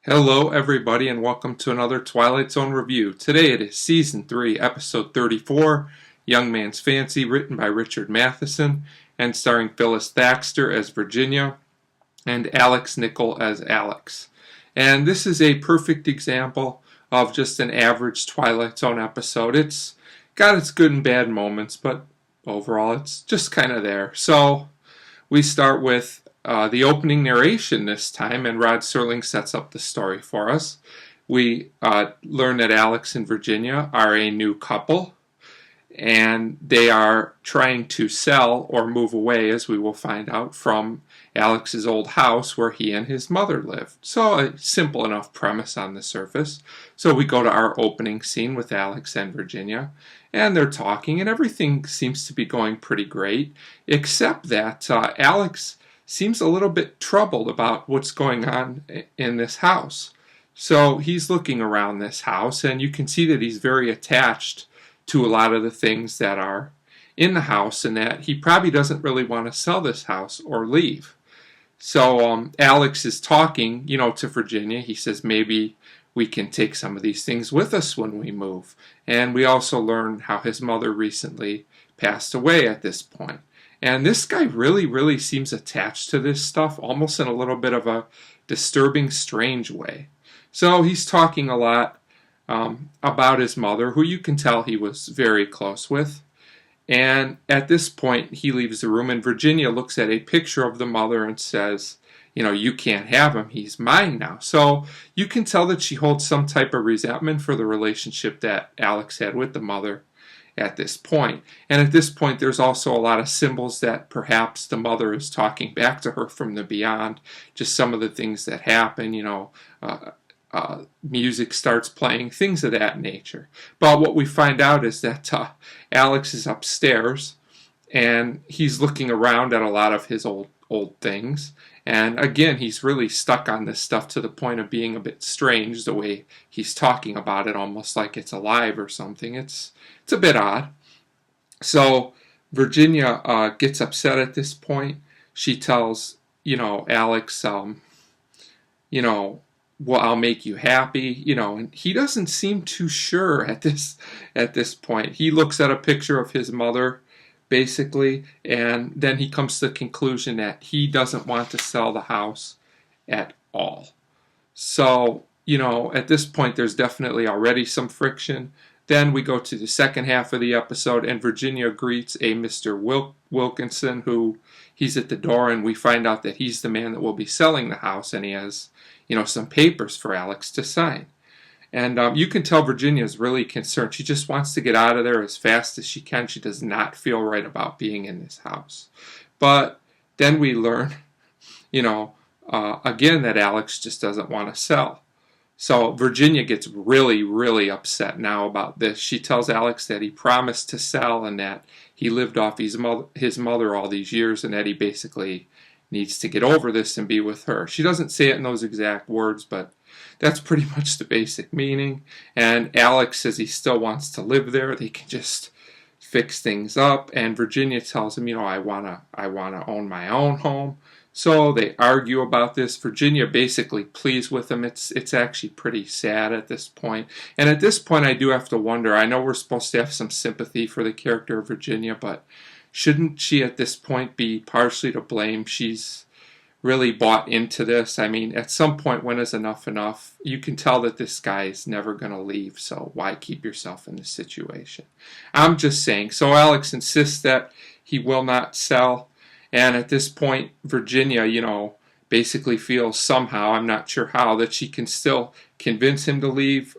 Hello, everybody, and welcome to another Twilight Zone review. Today it is Season 3, Episode 34, Young Man's Fancy, written by Richard Matheson, and starring Phyllis Thaxter as Virginia, and Alex Nichol as Alex. And this is a perfect example of just an average Twilight Zone episode. It's got its good and bad moments, but overall it's just kind of there. So we start with the opening narration this time, and Rod Serling sets up the story for us. We learn that Alex and Virginia are a new couple, and they are trying to sell or move away, as we will find out, from Alex's old house where he and his mother lived. So a simple enough premise on the surface. So we go to our opening scene with Alex and Virginia, and they're talking, and everything seems to be going pretty great, except that Alex seems a little bit troubled about what's going on in this house. So he's looking around this house, and you can see that he's very attached to a lot of the things that are in the house, and that he probably doesn't really want to sell this house or leave. So Alex is talking, to Virginia. He says maybe we can take some of these things with us when we move. And we also learn how his mother recently passed away at this point. And this guy really seems attached to this stuff, almost in a little bit of a disturbing, strange way. So he's talking a lot about his mother, who you can tell he was very close with. And at this point, he leaves the room, and Virginia looks at a picture of the mother and says, you can't have him, he's mine now. So you can tell that she holds some type of resentment for the relationship that Alex had with the mother at this point. And at this point, there's also a lot of symbols that perhaps the mother is talking back to her from the beyond, just some of the things that happen, music starts playing, things of that nature. But what we find out is that Alex is upstairs, and he's looking around at a lot of his old things. And again, he's really stuck on this stuff to the point of being a bit strange, the way he's talking about it, almost like it's alive or something. It's a bit odd. So Virginia gets upset at this point. She tells, Alex, well, I'll make you happy, and he doesn't seem too sure at this point. He looks at a picture of his mother, basically, and then he comes to the conclusion that he doesn't want to sell the house at all. So, at this point, there's definitely already some friction. Then we go to the second half of the episode, and Virginia greets a Mr. Wilkinson, who he's at the door, and we find out that he's the man that will be selling the house, and he has, some papers for Alex to sign. And you can tell Virginia is really concerned. She just wants to get out of there as fast as she can. She does not feel right about being in this house. But then we learn, again, that Alex just doesn't want to sell. So Virginia gets really upset now about this. She tells Alex that he promised to sell and that he lived off his mother all these years, and that he basically needs to get over this and be with her. She doesn't say it in those exact words, but that's pretty much the basic meaning. And Alex says he still wants to live there. They can just fix things up. And Virginia tells him, I wanna own my own home. So they argue about this. Virginia basically pleads with him. It's actually pretty sad at this point. And at this point, I do have to wonder, I know we're supposed to have some sympathy for the character of Virginia, but shouldn't she at this point be partially to blame? She's really bought into this. I mean, at some point, when is enough enough? You can tell that this guy is never going to leave, so why keep yourself in this situation? I'm just saying. So Alex insists that he will not sell. And at this point, Virginia, basically feels somehow, I'm not sure how, that she can still convince him to leave.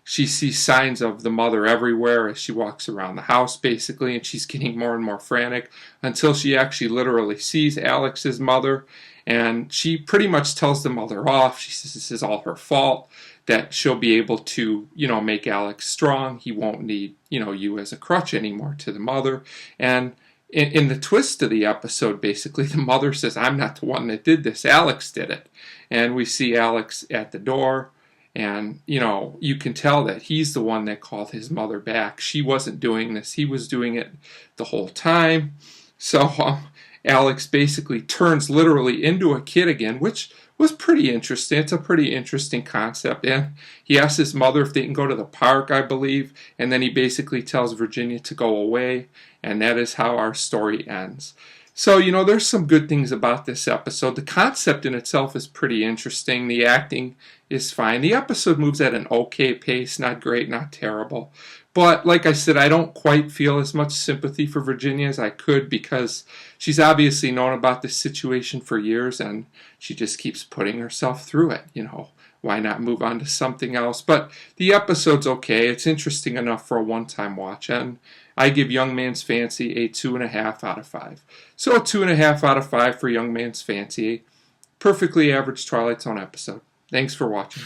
She sees signs of the mother everywhere as she walks around the house, basically, and she's getting more and more frantic until she actually literally sees Alex's mother, and she pretty much tells the mother off. She says this is all her fault, that she'll be able to, make Alex strong. He won't need, you as a crutch anymore, to the mother. And in the twist of the episode, basically, the mother says, I'm not the one that did this, Alex did it. And we see Alex at the door, and, you can tell that he's the one that called his mother back. She wasn't doing this. He was doing it the whole time. So Alex basically turns literally into a kid again, which was pretty interesting. It's a pretty interesting concept. And he asks his mother if they can go to the park, I believe, and then he basically tells Virginia to go away, and that is how our story ends. So, there's some good things about this episode. The concept in itself is pretty interesting. The acting is fine. The episode moves at an okay pace, not great, not terrible. But like I said, I don't quite feel as much sympathy for Virginia as I could, because she's obviously known about this situation for years and she just keeps putting herself through it. Why not move on to something else? But the episode's okay. It's interesting enough for a one-time watch, and I give Young Man's Fancy a 2.5 out of 5. So a 2.5 out of 5 for Young Man's Fancy. Perfectly average Twilight Zone episode. Thanks for watching.